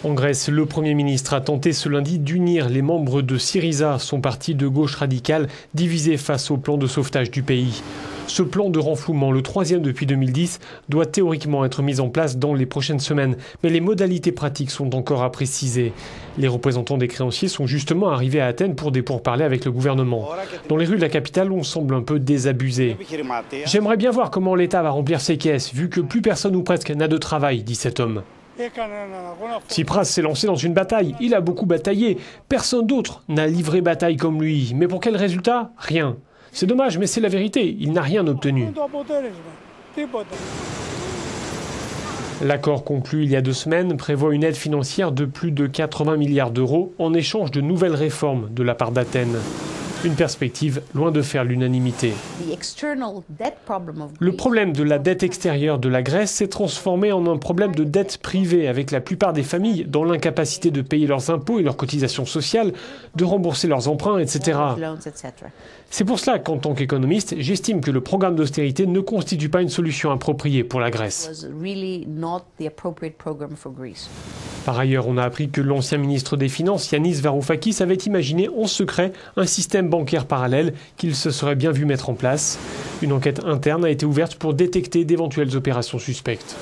En Grèce, le Premier ministre a tenté ce lundi d'unir les membres de Syriza, son parti de gauche radicale, divisé face au plan de sauvetage du pays. Ce plan de renflouement, le troisième depuis 2010, doit théoriquement être mis en place dans les prochaines semaines, mais les modalités pratiques sont encore à préciser. Les représentants des créanciers sont justement arrivés à Athènes pour des pourparlers avec le gouvernement. Dans les rues de la capitale, on semble un peu désabusé. « J'aimerais bien voir comment l'État va remplir ses caisses, vu que plus personne ou presque n'a de travail », dit cet homme. Tsipras s'est lancé dans une bataille, il a beaucoup bataillé. Personne d'autre n'a livré bataille comme lui. Mais pour quel résultat? Rien. C'est dommage, mais c'est la vérité, il n'a rien obtenu. L'accord conclu il y a 2 semaines prévoit une aide financière de plus de 80 milliards d'euros en échange de nouvelles réformes de la part d'Athènes. Une perspective loin de faire l'unanimité. Le problème de la dette extérieure de la Grèce s'est transformé en un problème de dette privée, avec la plupart des familles dans l'incapacité de payer leurs impôts et leurs cotisations sociales, de rembourser leurs emprunts, etc. C'est pour cela qu'en tant qu'économiste, j'estime que le programme d'austérité ne constitue pas une solution appropriée pour la Grèce. Par ailleurs, on a appris que l'ancien ministre des Finances, Yanis Varoufakis, avait imaginé en secret un système bancaire parallèle qu'il se serait bien vu mettre en place. Une enquête interne a été ouverte pour détecter d'éventuelles opérations suspectes.